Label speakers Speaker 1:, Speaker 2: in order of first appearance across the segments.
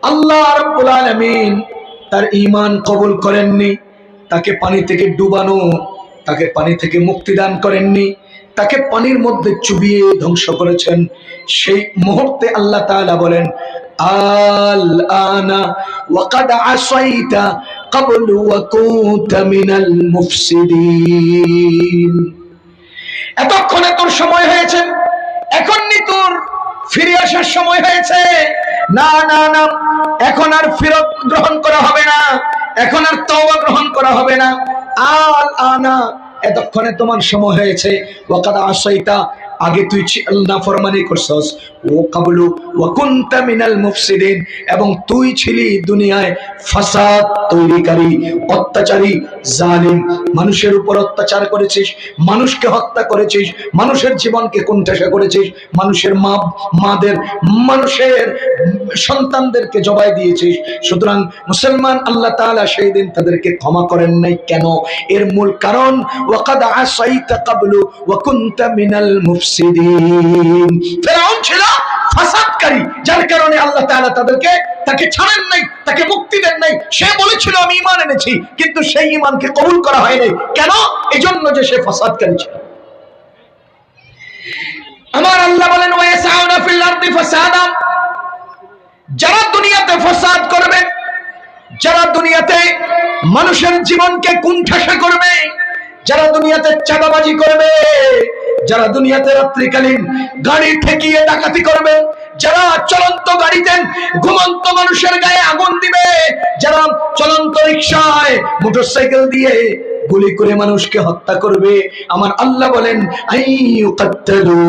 Speaker 1: আল্লাহ রাব্বুল আলামিন তার ঈমান কবুল করেননি, তাকে পানি থেকে ডুবানো, তাকে পানি থেকে মুক্তি দান করেননি, তাকে পানির মধ্যে চুবিয়ে ধ্বংস করেছেন। সেই মুহূর্তে আল্লাহ তাআলা বলেন, আল আনা ওয়াকাদ আসাইতা ক্বাবলু ওয়া কুনতা মিনাল মুফসিদিন। এতক্ষণে তোর সময় হয়েছে, এখনই তোর ফিরে আসার সময় হয়েছে। না না না, এখন আর ফিরত গ্রহণ করা হবে না, এখন আর তওবা গ্রহণ করা হবে না। আল আনা, এতক্ষণে তোমার সময় হয়েছে। ওয়াকাদ আসাইতা, আগে তুই নাফরমানি করছস। ও কাবলু ওয়া কুনতা মিনাল মুফসিদিন, এবং তুই ছিলি দুনিয়ায় ফাসাদ তৈরিকারী, অত্যাচারী, জালিম। মানুষের উপর অত্যাচার করেছিস, মানুষকে হত্যা করেছিস, মানুষের জীবনকে কুণ্ঠাসা করেছিস, মানুষের মানুষের সন্তানদেরকে জবাই দিয়েছিস। সুতরাং মুসলমান, আল্লাহ তাআলা সেই দিন তাদেরকে ক্ষমা করেন নাই। কেন? এর মূল কারণ ওয়াকাদ আসাইতা ক্বাবলু ওয়া কুনতা মিনাল মুফসিদিন। ফিরআউন ছিল ফাসাদকারী, যার কারণে আল্লাহ তাআলা তাকে ছাড়েন নাই, তাকে মুক্তি দেন নাই। সে বলেছিল আমি ঈমান এনেছি, কিন্তু সেই ঈমানকে কবুল করা হয় নাই। কেন? এজন্য যে সে ফাসাদকারী ছিল। আমার আল্লাহ বলেন ওয়ায়াসাউনা ফিল আরদি ফাসাদা, যারা দুনিয়াতে ফাসাদ করবে, যারা দুনিয়াতে মানুষের জীবনকে কুণ্ঠাসা করবে, যারা দুনিয়াতে চাঁদাবাজি করবে, যারা দুনিয়াতে রাত্রিকালীন গাড়ি ঠেকিয়ে ডাকাতি করবে, যারা চলন্ত গাড়িতে ঘুমন্ত মানুষের গায়ে আগুন দিবে, যারা চলন্ত রিকশায় মোটরসাইকেল দিয়ে গুলি করে মানুষকে হত্যা করবে, আমার আল্লাহ বলেন আইয়ুকাত্তালু,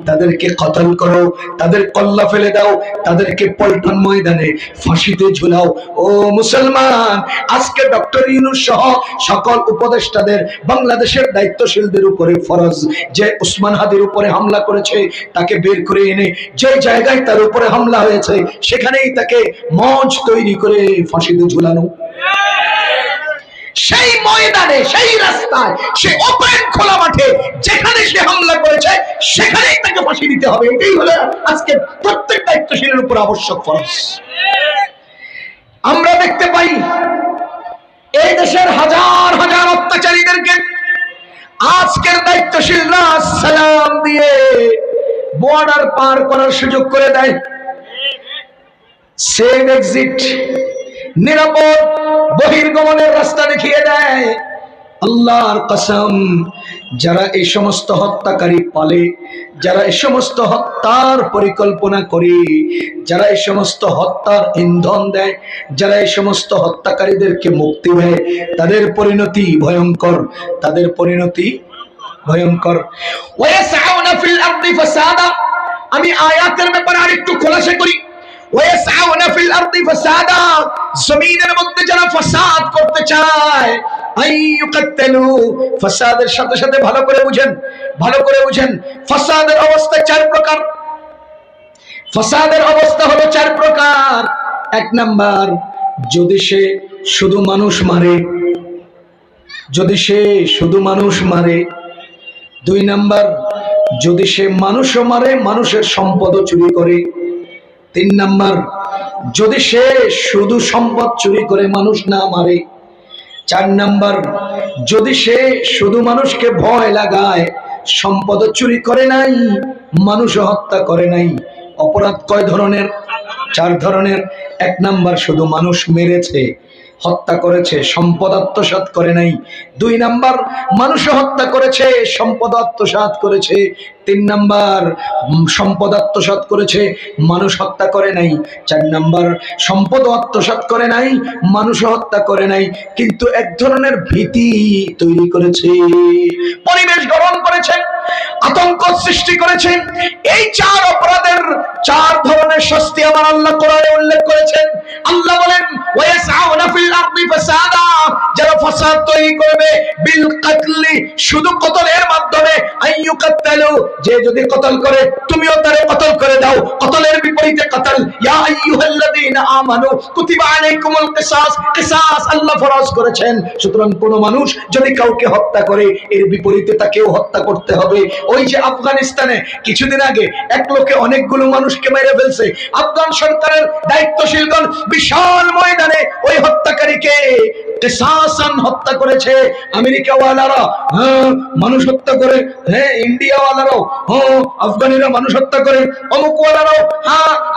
Speaker 1: তাদেরকে কতল করো, তাদের কল্লা ফেলে দাও, তাদেরকে পল্টন ময়দানে ফাঁসিতে ঝুলাও। ও মুসলমান, আজকে ডক্টর ইউনূস সহ সকল উপদেষ্টাদের, বাংলাদেশের দায়িত্বশীলদের উপরে ফরজ, যে ওসমান হাদির উপরে হামলা করেছে তাকে বের করে এনে যে জায়গায় তার উপরে হামলা হয়েছে সেখানেই তাকে মঞ্চ তৈরি করে ফাঁসিতে ঝুলানো। সেই ময়দানে, সেই রাস্তায়, সে ওপেন খোলা মাঠে যেখানে সে হামলা করেছে সেখানেই তাকে ফাঁসি দিতে হবে। এটাই হলো আজকে প্রত্যেক দায়িত্বশীলের উপর আবশ্যক ফরজ। আমরা দেখতে পাই এই দেশের হাজার হাজার অত্যাচারীদেরকে আজকের দায়িত্বশীলরা সালাম দিয়ে বর্ডার পার করার সুযোগ করে দেয়। সেফ এক্সিট, নিরাপদ বহির্গমনের রাস্তা দেখিয়ে দেয়। আল্লাহর কসম, যারা এই সমস্ত হত্যাকারী পালে, যারা এই সমস্ত হত্যার পরিকল্পনা করে, যারা এই সমস্ত হত্যার ইন্ধন দেয়, যারা এই সমস্ত হত্যাকারীদেরকে মুক্তি দেয়, তাদের পরিণতি ভয়ঙ্কর, তাদের পরিণতি ভয়ঙ্কর। ওয়ায়াসাউনা ফিল আরদি ফাসাদা, আমি আয়াতের ব্যাপারে আরেকটু খোলাসা করি। ওয়ায়াসাউনা ফিল আরদি ফাসাদা, জমিনের মধ্যে যারা ফাসাদ করতে চায়, আইয়ুকাত্তালু, ফাসাদের সাথে সাথে ভালো করে বুঝেন, ভালো করে বুঝেন, ফাসাদের অবস্থা চার প্রকার। ফাসাদের অবস্থা হলো চার প্রকার। এক নাম্বার, যদি সে শুধু মানুষ মারে, যদি সে শুধু মানুষ মারে। দুই নাম্বার, যদি সে মানুষও মারে, মানুষের সম্পদও চুরি করে। তিন নাম্বার, যদি সে শুধু সম্পদ চুরি করে, মানুষ না মারে। চার নাম্বার, যদি সে শুধু মানুষকে ভয় লাগায়, সম্পদ চুরি করে নাই, মানুষও হত্যা করে নাই। অপরাধ কয় ধরনের? চার ধরনের। এক নাম্বার, শুধু মানুষ মেরেছে, হত্যা করেছে, সম্পদ আত্মসাৎ করে নাই। দুই নাম্বার, মানুষ হত্যা করেছে, সম্পদ আত্মসাৎ করেছে। তিন নাম্বার, সম্পদ আত্মসাৎ করেছে, মানুষ হত্যা করে নাই। চার নাম্বার, সম্পদ আত্মসাৎ করে নাই, মানুষ হত্যা করে নাই, কিন্তু এক ধরনের ভীতি তৈরি করেছে, পরিবেশ গঠন করেছে, আতঙ্ক সৃষ্টি করেছে। এই চার অপরাধের চার ধরনের শাস্তি আমার আল্লাহ কোরআনে উল্লেখ করেছেন। আল্লাহ বলেন ওয়ায়াসাউনা ফিল আরদি ফাসাদা, যারা ফাসাদ তৈরি করবে বিল কাতলি, শুধু কতলের মাধ্যমে, আইয়ুকাত্তালু, যে যদি কতল করে তুমিও তারে কতল করে দাও, কতলের বিপরীতে কতল। ইয়া আইয়ুহাল্লাযীনা আমানু কুতিবা আলাইকুমুল কিসাস, কিসাস আল্লাহ ফরজ করেছেন। সুতরাং কোন মানুষ যদি কাউকে হত্যা করে এর বিপরীতে তাকেও হত্যা করতে হবে। ওই যে আফগানিস্তানে কিছুদিন আগে এক লোকে অনেকগুলো মানুষকে মেরে ফেলছে, আফগান সরকারের দায়িত্বশীলগণ বিশাল ময়দানে ওই হত্যাকারীকে কিসাসান হত্যা করেছে। আমেরিকা ওয়ালারা মানুষ হত্যা করে, হ্যাঁ ইন্ডিয়া ওয়ালারাও, আফগানিরা মানুষ হত্যা করে, অমুক ওয়ালারাও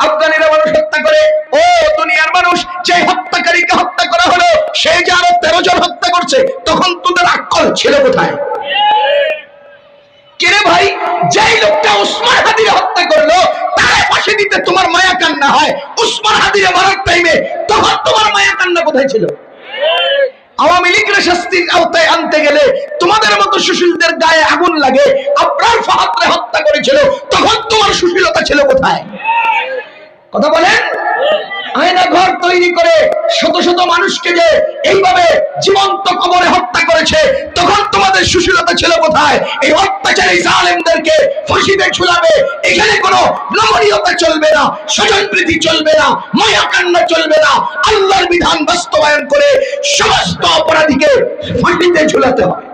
Speaker 1: আফগানিরা মানুষ হত্যা করে। ও দুনিয়ার মানুষ, যে হত্যাকারীকে হত্যা করা হলো সে যে আরো 13 জন হত্যা করছে, তখন তোদের আক্কল ছিল কোথায়? কিরে ভাই, যেই লোকটা উসমান হাদিরে হত্যা করলো তারে ফাঁসি দিতে তোমার মায়া কান্না হয়, উসমান হাদিরে মারার টাইমে তখন তোমার মায়া কান্না কোথায় ছিল? আওয়ামী লীগের শাস্তির আওতায় আনতে গেলে তোমাদের মতো সুশীলদের গায়ে আগুন লাগে, আবরার ফাহাদরে হত্যা করেছিল, তখন তোমার সুশীলতা ছিল কোথায়? কথা বলেন। আয়না ঘর তৈরি করে শত শত মানুষকে যে এইভাবে জীবন্ত কবরে হত্যা করেছে, তখন তোমাদের সুশীলতা ছিল কোথায়? এই অত্যাচারী জালেমদেরকে ফাঁসিতে ঝুলাবে, এখানে কোনো নমনীয়তা চলবে না, স্বজনপ্রীতি চলবে না, মায়া কান্না চলবে না। আল্লাহর বিধান বাস্তবায়ন করে সমস্ত অপরাধীকে ফাঁসিতে ঝুলাতে হবে।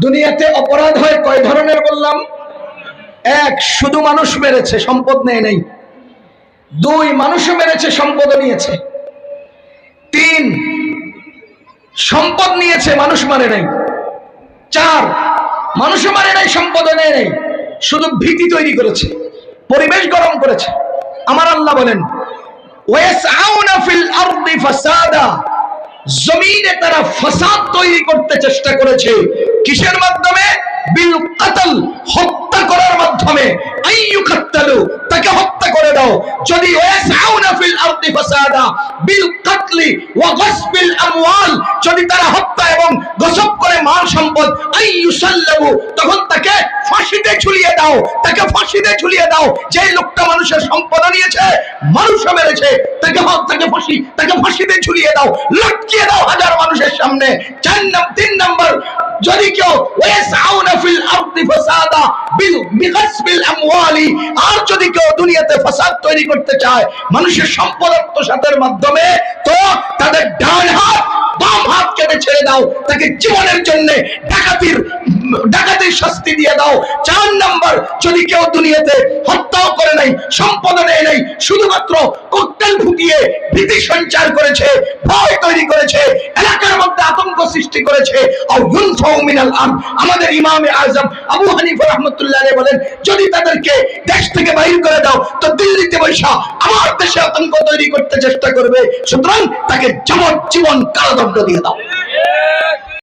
Speaker 1: দুনিয়াতে অপরাধ হয় কয় ধরনের বললাম? এক, শুধু মানুষ মেরেছে সম্পদ নেয় নাই। দুই, মানুষ মেরেছে সম্পদ নিয়েছে। তিন, সম্পদ নিয়েছে মানুষ মারে নাই। চার, মানুষ মারে নাই সম্পদ নেয় নাই, শুধু ভীতি তৈরি করেছে, পরিবেশ গরম করেছে। আমার আল্লাহ বলেন ওয়াসআউনা ফিল আরদি ফাসাদা, জমিনে তারা ফাসাদ তৈরি করতে চেষ্টা করেছে। কিসের মাধ্যমে? বিল কাতল, হত্যা করার মাধ্যমে। আইয়ুকাত্তালু, তাকে হত্যা করে দাও। যদি ওয়াসআউনা ফিল আরদি ফাসাদা বিল কাতলি ওয়া গাসবিল আমওয়াল, যদি তারা হত্যা এবং গসব করে মাল সম্পদ, আইয়ুসাল্লাবু, তখন তাকে ফাঁসিতে ঝুলিয়ে দাও, তাকে ফাঁসিতে ঝুলিয়ে দাও। যে লোকটা মানুষের সম্পদ নিয়েছে, মানুষও মেরেছে, তাকে ফাঁসিতে ঝুলিয়ে দাও, লটকিয়ে দাও হাজার মানুষের সামনে। তিন নাম্বার, যদি কেউ ওয়াসআউনা ফিল আরদি ফাসাদা বিগাসবিল আমওয়ালি, আর যদি কেউ দুনিয়াতে ফাসাদ তৈরি করতে চায় মানুষের সম্পদ আত্মসাতের মাধ্যমে, তো তাদের ডান হাত বাম হাত কেটে ছেড়ে দাও, তাকে জীবনের জন্য ডাকাতির শাস্তি দিয়ে দাও। 4 নাম্বার, যদি কেউ দুনিয়াতে হত্যাও করে নাই, সম্পদ নেয় নাই, শুধুমাত্র ককটেল ফুটিয়ে ভীতি সঞ্চার করেছে, ভয় তৈরি করেছে, এলাকার মধ্যে আতঙ্ক সৃষ্টি করেছে, আমাদের ইমামে আজম আবু হানিফা রাহমাতুল্লাহ আলাইহি বলেন, যদি তাদেরকে দেশ থেকে বাইর করে দাও তো দিল্লিতে বৈশা আমার দেশে আতঙ্ক তৈরি করতে চেষ্টা করবে, সুতরাং তাকে যাবজ্জীবন কারাদণ্ড দিয়ে দাও।